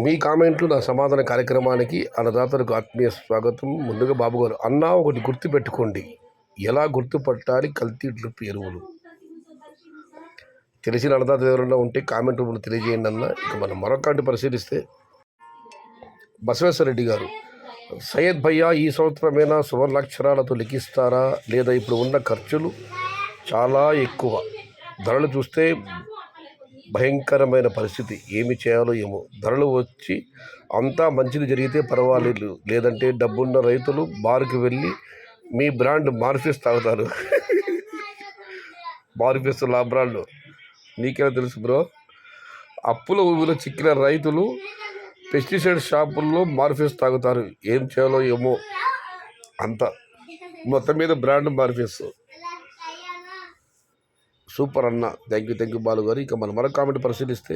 మీ కామెంట్లు నా సమాధాన కార్యక్రమానికి అన్నదాతలకు ఆత్మీయ స్వాగతం. ముందుగా బాబుగారు అన్నా ఒకటి గుర్తు పెట్టుకోండి, ఎలా గుర్తుపట్టాలి కల్తీ డ్రిప్ ఎరువులు తెలిసిన అన్నదాతలు ఎవరైనా ఉంటే కామెంట్ రూపంలో తెలియజేయండి అన్న. ఇక మనం మరొకటి పరిశీలిస్తే బసవేశ్వర రెడ్డి గారు, సయ్యద్ భయ్యా ఈ సంవత్సరమైనా సువర్ణాక్షరాలతో లిఖిస్తారా లేదా ఇప్పుడు ఉన్న ఖర్చులు చాలా ఎక్కువ, ధరలు చూస్తే భయంకరమైన పరిస్థితి, ఏమి చేయాలో ఏమో, ధరలు వచ్చి అంతా మంచిది జరిగితే పర్వాలేదు, లేదంటే డబ్బున్న రైతులు బార్కి వెళ్ళి మీ బ్రాండ్ మార్ఫిస్ తాగుతారు. మార్ఫిస్ లా బ్రాండ్ నీకేనా తెలుసు బ్రో. అప్పుల ఊబిలో చిక్కిన రైతులు పెస్టిసైడ్ షాపుల్లో మార్ఫిస్ తాగుతారు, ఏం చేయాలో ఏమో, అంత మొత్తం మీద బ్రాండ్ మార్ఫిస్. సూపర్ అన్న, థ్యాంక్ యూ బాలు గారు. ఇక మనం మరొక కామెంట్ పరిశీలిస్తే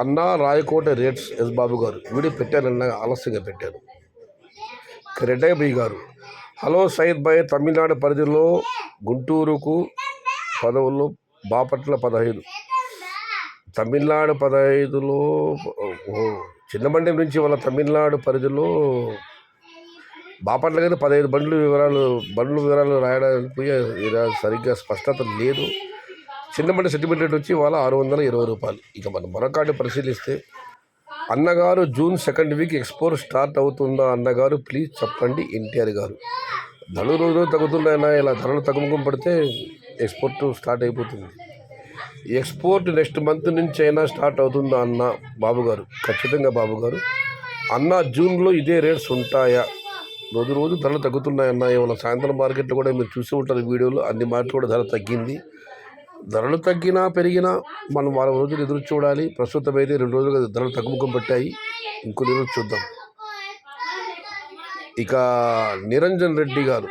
అన్న రాయకోట రేట్స్ ఎస్ బాబు గారు, వీడియో పెట్టానన్న ఆలస్యంగా పెట్టాను. రెడ్డయ్య బి గారు, హలో సయ్యద్ భాయ్, తమిళనాడు పరిధిలో గుంటూరుకు 10, బాపట్ల 15, తమిళనాడు 15లో చిన్నమండి నుంచి వాళ్ళ తమిళనాడు పరిధిలో బాపట్ల కానీ 15 బండ్ల వివరాలు రాయడానికి సరిగ్గా స్పష్టత లేదు. చిన్నమండి సెంటిమెంట్ వచ్చి వాళ్ళ 620 రూపాయలు. ఇక మనం మరొకటి పరిశీలిస్తే అన్నగారు June 2nd week export start అవుతుందా అన్నగారు, ప్లీజ్ చెప్పండి. ఎన్టీఆర్ గారు, ధరలు రోజు తగ్గుతున్నాయన్నా, ఇలా ధరలు తగ్గుముఖం పడితే ఎక్స్పోర్ట్ స్టార్ట్ అయిపోతుంది. ఎక్స్పోర్ట్ నెక్స్ట్ మంత్ నుంచి అయినా స్టార్ట్ అవుతుందా అన్న. బాబు గారు, ఖచ్చితంగా బాబు గారు. అన్న జూన్లో ఇదే రేట్స్ ఉంటాయా? రోజు ధరలు తగ్గుతున్నాయన్న. ఇవాళ సాయంత్రం మార్కెట్లో కూడా మీరు చూసి ఉంటారు వీడియోలో, అన్ని మార్కెట్ కూడా ధర తగ్గింది. ధరలు తగ్గినా పెరిగినా మనం 4 రోజులు ఎదురు చూడాలి. ప్రస్తుతం అయితే 2 రోజులుగా ధరలు తగ్గుముఖం పట్టాయి, ఇంకొన్ని రోజులు చూద్దాం. ఇక నిరంజన్ రెడ్డి గారు,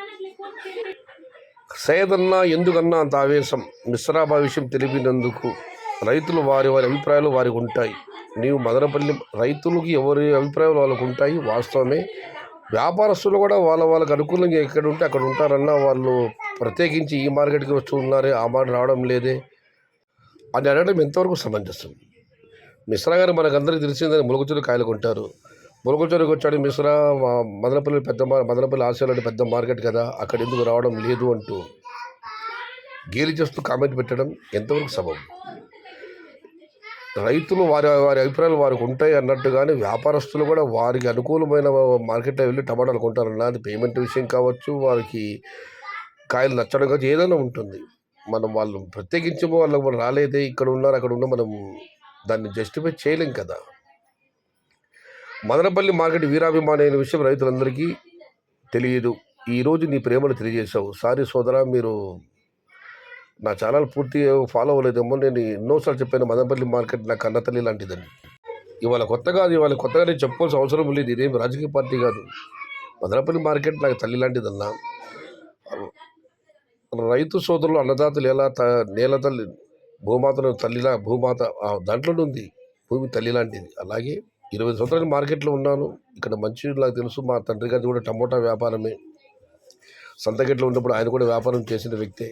సయ్యదన్న ఎందుకన్నా అంత ఆవేశం, మిశ్రాబా విషయం తెలిపినందుకు. రైతులు వారి అభిప్రాయాలు వారికి ఉంటాయి. నీవు మదనపల్లి రైతులకి ఎవరి అభిప్రాయాలు వాళ్ళకు ఉంటాయి, వాస్తవమే. వ్యాపారస్తులు కూడా వాళ్ళకి అనుకూలంగా ఎక్కడ ఉంటే అక్కడ ఉంటారన్నా. వాళ్ళు ప్రత్యేకించి ఈ మార్కెట్కి వస్తూ ఉన్నారే, ఆ మాట రావడం లేదే అని అడగడం ఎంతవరకు సమంజసం. మిశ్రా గారు మనకందరికీ తెలిసిందని ములగచూరు కాయలు కొంటారు. ములగచూరుకి వచ్చాడు మిశ్రా, మదనపల్లి ఆసియాలో పెద్ద మార్కెట్ కదా, అక్కడ ఎందుకు రావడం లేదు అంటూ గేలి చేస్తూ కామెంట్ పెట్టడం ఎంతవరకు సబబు. రైతులు వారి అభిప్రాయాలు వారికి ఉంటాయి అన్నట్టుగానే వ్యాపారస్తులు కూడా వారికి అనుకూలమైన మార్కెట్లో వెళ్ళి టమాటాలు కొంటారన్న. అది పేమెంట్ విషయం కావచ్చు, వారికి కాయలు నచ్చడం కావచ్చు, ఏదైనా ఉంటుంది. మనం వాళ్ళు ప్రత్యేకించి వాళ్ళకి మనం రాలేదే, ఇక్కడ ఉన్నారు అక్కడ ఉన్నా, మనం దాన్ని జస్టిఫై చేయలేం కదా. మదనపల్లి మార్కెట్ వీరాభిమాని అయిన విషయం రైతులందరికీ తెలియదు. ఈరోజు నీ ప్రేమను తెలియజేశావు. సారీ సోదరా, మీరు నా ఛానల్ పూర్తిగా ఫాలో అవ్వలేదేమో. నేను ఎన్నోసార్లు చెప్పాను, మదనపల్లి మార్కెట్ నా కన్నతల్లి లాంటిదని. ఇవాళ కొత్తగా నేను చెప్పుకోవాల్సిన అవసరం లేదు. ఇదేమి రాజకీయ పార్టీ కాదు. మదనపల్లి మార్కెట్ నాకు తల్లి లాంటిదన్నా. రైతు సోదరులు అన్నదాతలు ఎలా నేల తల్లి భూమాతను తల్లిలా, భూమాత దాంట్లోనే ఉంది, భూమి తల్లి లాంటిది. అలాగే 20 సంవత్సరాలు మార్కెట్లో ఉన్నాను. ఇక్కడ మంచి నాకు తెలుసు. మా తండ్రి గారిది కూడా టమోటా వ్యాపారమే. సంతగేట్లో ఉన్నప్పుడు ఆయన కూడా వ్యాపారం చేసిన వ్యక్తే.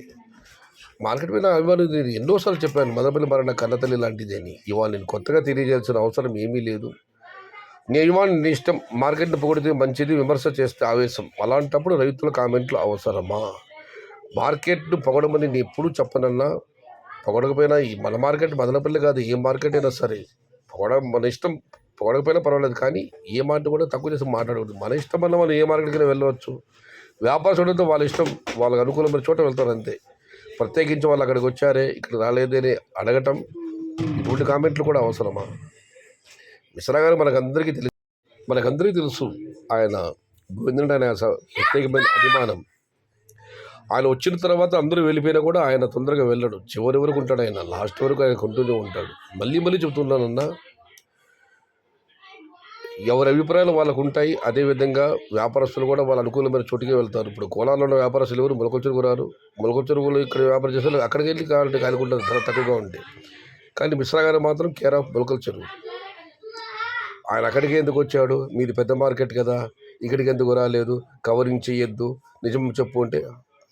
మార్కెట్ మీద అభిమానం నేను ఎన్నోసార్లు చెప్పాను, మదనపల్లి మార్కెట్ కన్నతల్లి లాంటిది అని. ఇవాళ నేను కొత్తగా తెలియజేయాల్సిన అవసరం ఏమీ లేదు. నీ అభిమానం నీ ఇష్టం. మార్కెట్ని పొగిడితే మంచిది, విమర్శ చేస్తే ఆవేశం. అలాంటప్పుడు రైతుల కామెంట్లు అవసరమా? మార్కెట్ను పొగడమని నేను ఎప్పుడూ చెప్పనన్నా. పొగడకపోయినా మన మార్కెట్ మదనపల్లి కాదు, ఏ మార్కెట్ అయినా సరే మన ఇష్టం. పొగడకపోయినా పర్వాలేదు, కానీ ఏ మాట కూడా తక్కువ చేసి మాట్లాడకూడదు. మన ఇష్టం అన్న వాళ్ళు ఏ మార్కెట్కైనా వెళ్ళవచ్చు. వ్యాపారస్తులతో వాళ్ళ ఇష్టం, వాళ్ళకి అనుకూలమైన చోట వెళ్తారు అంతే. ప్రత్యేకించి వాళ్ళు అక్కడికి వచ్చారే, ఇక్కడ రాలేదని అడగటం, ఇటువంటి కామెంట్లు కూడా అవసరమా? మిశ్రా గారు మనకందరికీ తెలుసు. ఆయన గోవిందుడు, ఆయన ప్రత్యేకమైన అభిమానం. ఆయన వచ్చిన తర్వాత అందరూ వెళ్ళిపోయినా కూడా ఆయన తొందరగా వెళ్ళడు. చివరి వరకు ఉంటాడు ఆయన, లాస్ట్ వరకు ఆయన కొంటూనే ఉంటాడు. మళ్ళీ చెబుతున్నానన్నా, ఎవరి అభిప్రాయాలు వాళ్ళకు ఉంటాయి. అదేవిధంగా వ్యాపారస్తులు కూడా వాళ్ళ అనుకూలమైన చోటుకే వెళ్తారు. ఇప్పుడు కోలార్లో ఉన్న వ్యాపారస్తులు ఎవరు మొలకొచ్చెరుకు రారు. మొలకొచ్చెరుకులు ఇక్కడ వ్యాపారం చేసే అక్కడికి వెళ్ళి కాయలుకుంటారు ధర తక్కువగా ఉంటే. కానీ మిశ్రా గారు మాత్రం కేర్ ఆఫ్ మొలకొచ్చెరుకు. ఆయన అక్కడికి ఎందుకు వచ్చాడు? మీది పెద్ద మార్కెట్ కదా, ఇక్కడికి ఎందుకు రాలేదు? కవరింగ్ చేయొద్దు, నిజం చెప్పు అంటే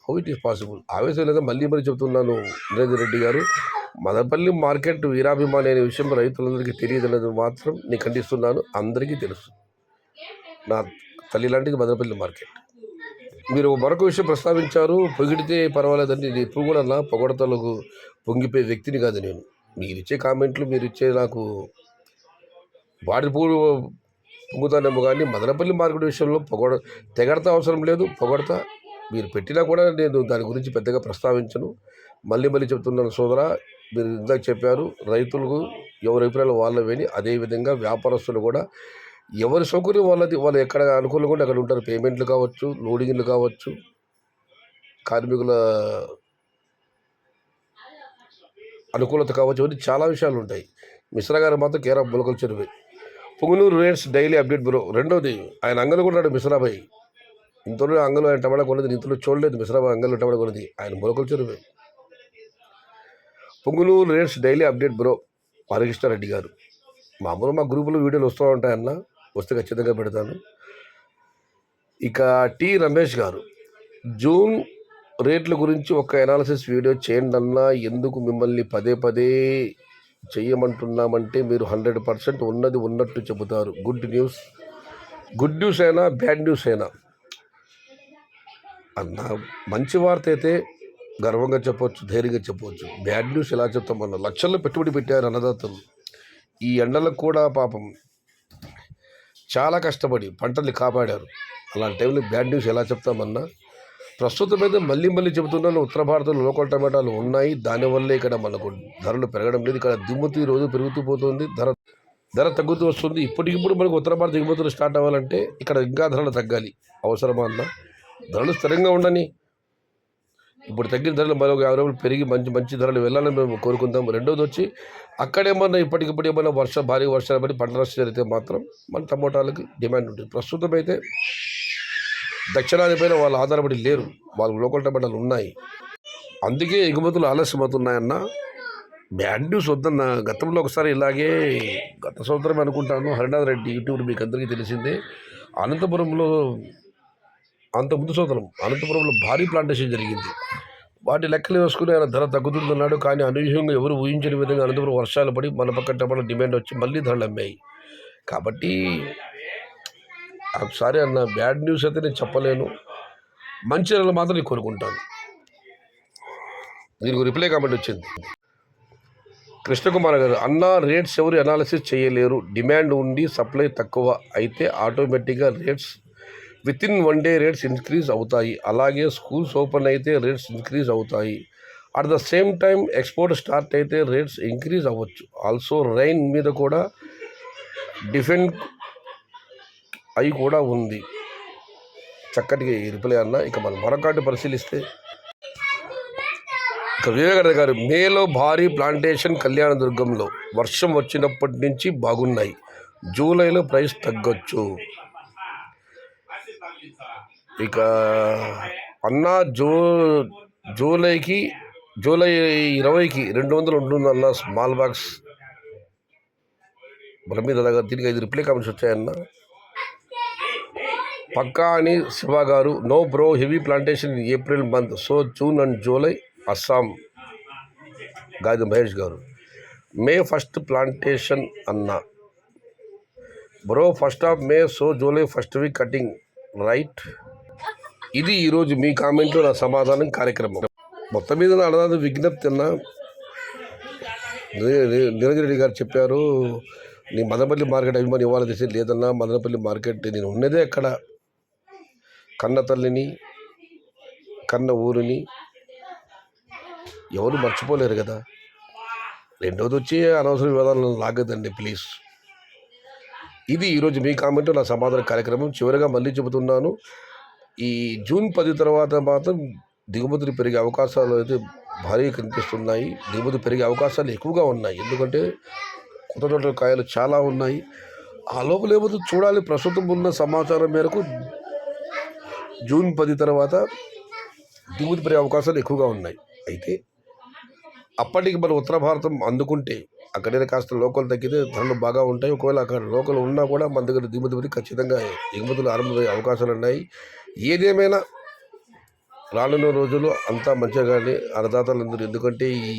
హౌ ఇట్ ఈస్ పాసిబుల్? ఆవేశం లేదా మళ్ళీ చెబుతున్నాను నిరంజన్ రెడ్డి గారు, మదనపల్లి మార్కెట్ వీరాభిమాని అనే విషయం రైతులందరికీ తెలియదన్నది మాత్రం నేను ఖండిస్తున్నాను. అందరికీ తెలుసు. నా తల్లి లాంటిది మదనపల్లి మార్కెట్. మీరు మరొక విషయం ప్రస్తావించారు, పొగిడితే పర్వాలేదండి. నేను ఎప్పుడు కూడా నా పొగడతలకు పొంగిపోయే వ్యక్తిని కాదు నేను. మీరిచ్చే కామెంట్లు, మీరిచ్చే నాకు వాడి పొంగుతానేమో కానీ మదనపల్లి మార్కెట్ విషయంలో తెగడతా అవసరం లేదు. పొగడతా మీరు పెట్టినా కూడా నేను దాని గురించి పెద్దగా ప్రస్తావించను. మళ్ళీ చెప్తున్నాను సోదరా, మీరు ఇందాక చెప్పారు రైతులకు ఎవరి అభిప్రాయాలు వాళ్ళవేని. అదేవిధంగా వ్యాపారస్తులు కూడా ఎవరి సౌకర్యం వాళ్ళది. వాళ్ళు ఎక్కడ అనుకూలంగా ఉంటే అక్కడ ఉంటారు. పేమెంట్లు కావచ్చు, లోడింగ్లు కావచ్చు, కార్మికుల అనుకూలత కావచ్చు, అవన్నీ చాలా విషయాలు ఉంటాయి. మిశ్రా గారు మాత్రం కేర్ ఆఫ్ మొలకల చెరువు. Punganur rates daily update bro. రెండోది ఆయన అంగలు కొన్నాడు మిశ్రాబాయ్. ఇంతలో అంగలు ఆయన టమాటా కొన్నది, ఇంతలో చూడలేదు మిశ్రాబాయ్ అంగలు టమాటా కొన్నది. ఆయన మొలకల చెరువే. Punganur rates daily update bro Harikrishna Reddy గారు. మామూలు మా గ్రూపులో వీడియోలు వస్తూ ఉంటాయన్న, వస్తే ఖచ్చితంగా పెడతాను. ఇక టి రమేష్ గారు, జూన్ రేట్ల గురించి ఒక అనాలిసిస్ వీడియో చేయండి అన్నా. ఎందుకు మిమ్మల్ని పదే చెయ్యమంటున్నామంటే మీరు 100% ఉన్నది ఉన్నట్టు చెబుతారు. గుడ్ న్యూస్ అయినా బ్యాడ్ న్యూస్ అయినా అన్న, మంచి వార్త అయితే గర్వంగా చెప్పవచ్చు, ధైర్యంగా చెప్పవచ్చు. బ్యాడ్ న్యూస్ ఎలా చెప్తామన్న, లక్షల్లో పెట్టుబడి పెట్టారు అన్నదాతలు. ఈ ఎండలకు కూడా పాపం చాలా కష్టపడి పంటల్ని కాపాడారు. అలాంటి టైంలో బ్యాడ్ న్యూస్ ఎలా చెప్తామన్నా? ప్రస్తుతం అయితే మళ్ళీ చెబుతున్నాను, ఉత్తర భారతంలో లోకల్ టమాటాలు ఉన్నాయి. దానివల్లే ఇక్కడ మనకు ధరలు పెరగడం లేదు. ఇక్కడ దిగుమతి రోజు పెరుగుతూ పోతుంది, ధర తగ్గుతూ వస్తుంది. ఇప్పటికిప్పుడు మనకు ఉత్తర భారత దిగుమతులు స్టార్ట్ అవ్వాలంటే ఇక్కడ ఇంకా ధరలు తగ్గాలి. అవసరమా అన్న? ధరలు స్థిరంగా ఉండని. ఇప్పుడు తగ్గిన ధరలు మరో 50 రూపాయలు పెరిగి మంచి ధరలు వెళ్ళాలని మేము కోరుకుందాం. రెండోది వచ్చి అక్కడేమన్నా ఇప్పటికిప్పుడు ఏమన్నా భారీ వర్షాలు పడి పంట నష్టం జరిగితే మాత్రం మన టమోటాలకి డిమాండ్ ఉంటుంది. ప్రస్తుతం అయితే దక్షిణాది పైన వాళ్ళు ఆధారపడి లేరు, వాళ్ళు లోకల్ టమాటాలు ఉన్నాయి. అందుకే ఎగుమతులు ఆలస్యం అవుతున్నాయన్న. బ్యాడ్ న్యూస్ వద్దన్న. గతంలో ఒకసారి ఇలాగే గత సంవత్సరం అనుకుంటాను, హరినాథ్ రెడ్డి యూట్యూబ్ మీకు అందరికీ తెలిసిందే, అనంతపురంలో ముందు సంవత్సరం అనంతపురంలో భారీ ప్లాంటేషన్ జరిగింది. వాటి లెక్కలు వేసుకుని ఆయన ధర తగ్గుతుందన్నాడు. కానీ అనూహ్యంగా ఎవరు ఊహించని విధంగా అనంతపురం వర్షాలు పడి మన పక్క టమాటా డిమాండ్ వచ్చి మళ్ళీ ధరలు అమ్మాయి. కాబట్టి ఒకసారి అన్న, బ్యాడ్ న్యూస్ అయితే నేను చెప్పలేను, మంచి నెలలు మాత్రం నేను కోరుకుంటాను. దీనికి రిప్లై కామెంట్ వచ్చింది. కృష్ణకుమార్ గారు, అన్న రేట్స్ ఎవరు అనాలిసిస్ చేయలేరు. డిమాండ్ ఉండి సప్లై తక్కువ అయితే ఆటోమేటిక్గా rates within 1 day rates increase అవుతాయి. అలాగే స్కూల్స్ ఓపెన్ అయితే రేట్స్ ఇంక్రీజ్ అవుతాయి. At the same time export start అయితే రేట్స్ ఇంక్రీజ్ అవ్వచ్చు. ఆల్సో రైన్ మీద కూడా డిఫెండ్ అయి కూడా ఉంది. చక్కటి రిప్లై అన్న. ఇక మనం మరొకటి పరిశీలిస్తే, ఇక వివేకానంద గారు, మేలో భారీ ప్లాంటేషన్ కళ్యాణదుర్గంలో వర్షం వచ్చినప్పటి నుంచి బాగున్నాయి. జూలైలో ప్రైస్ తగ్గొచ్చు. ఇక అన్న, జూలై 20కి 200 ఉంటుందన్న స్మాల్ బాక్స్ మీద. దీనికి 5 రిప్లై కామెంట్స్ వచ్చాయన్న. పక్కా అని శివ గారు, no bro, heavy plantation in April month, so June and July అస్సాం. గాది మహేష్ గారు, మే 1st ప్లాంటేషన్ అన్న. Bro 1st of May, so July 1st week cutting right. ఇది ఈరోజు మీ కామెంట్లో నా సమాధానం కార్యక్రమం. మొత్తం మీద నా అన్నదాత విజ్ఞప్తి అన్న. నిరంజన్ రెడ్డి గారు చెప్పారు, నీ మదనపల్లి మార్కెట్ అభిమాని ఇవ్వాలి తెలిసి లేదన్నా. మదనపల్లి మార్కెట్ నేను ఉన్నదే అక్కడ, కన్న తల్లిని, కన్న ఊరిని ఎవరు మర్చిపోలేరు కదా. రెండోది వచ్చి అనవసర వివాదాలను లాగదండి ప్లీజ్. ఇది ఈరోజు మీ కామెంట్ నా సమాధాన కార్యక్రమం. చివరిగా మళ్ళీ చెబుతున్నాను, ఈ జూన్ 10 తర్వాత మాత్రం దిగుమతులు పెరిగే అవకాశాలు అయితే భారీగా కనిపిస్తున్నాయి. దిగుమతి పెరిగే అవకాశాలు ఎక్కువగా ఉన్నాయి. ఎందుకంటే కొత్త తోటల కాయలు చాలా ఉన్నాయి. ఆ లోపల ఏమవుతూ చూడాలి. ప్రస్తుతం ఉన్న సమాచారం మేరకు జూన్ 10 తర్వాత దిగుమతి పెరిగే అవకాశాలు ఎక్కువగా ఉన్నాయి. అయితే అప్పటికి మన ఉత్తర భారతం అందుకుంటే అక్కడైనా కాస్త లోకల్ తగ్గితే ధరలు బాగా ఉంటాయి. ఒకవేళ అక్కడ లోకల్ ఉన్నా కూడా మన దగ్గర దిగుమతి ఖచ్చితంగా ఎగుమతులు ఆరంభమయ్యే అవకాశాలు ఉన్నాయి. ఏదేమైనా రానున్న రోజులు అంతా మంచిగా కానీ అన్నదాతలందరూ, ఎందుకంటే ఈ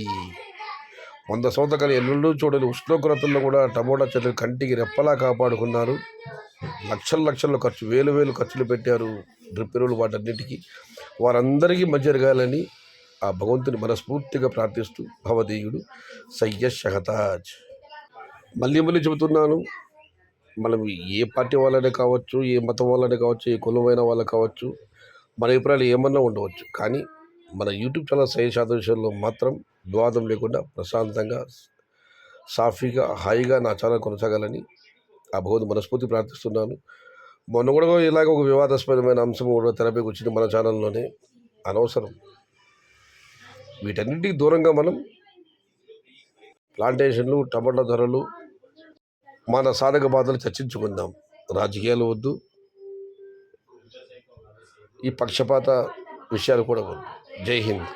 100 సంవత్సరాలు ఎల్లుండూ చూడని ఉష్ణోగ్రతల్లో కూడా టమోటా చెట్లు కంటికి రెప్పలా కాపాడుకున్నారు. లక్షల్లో ఖర్చు, వేలు ఖర్చులు పెట్టారు డ్రిప్ ఎరువులు వాటన్నిటికీ. వారందరికీ మంచి జరగాలని ఆ భగవంతుని మనస్ఫూర్తిగా ప్రార్థిస్తూ భవదీయుడు సయ్యద్ షహతాజ్. మళ్ళీ చెబుతున్నాను, మనం ఏ పార్టీ వాళ్ళనే కావచ్చు, ఏ మతం వాళ్ళనే కావచ్చు, ఏ కులమైన వాళ్ళు కావచ్చు, మన అభిప్రాయాలు ఏమన్నా ఉండవచ్చు. కానీ మన యూట్యూబ్ ఛానల్ సయ్యద్ షహతాజ్ విషయంలో మాత్రం వివాదం లేకుండా ప్రశాంతంగా, సాఫీగా, హాయిగా నా ఛానల్ కొనసాగాలని ఆ భగవంతుని మనస్ఫూర్తి ప్రార్థిస్తున్నాను. మొన్న కూడా ఇలాగ ఒక వివాదాస్పదమైన అంశం కూడా తెరపైకి వచ్చింది మన ఛానల్లోనే. అనవసరం. వీటన్నిటికి దూరంగా మనం ప్లాంటేషన్లు, టమాటా ధరలు, మన సాధక బాధలు చర్చించుకుందాం. రాజకీయాలు వద్దు, ఈ పక్షపాత విషయాలు కూడా వద్దు. జై హింద్.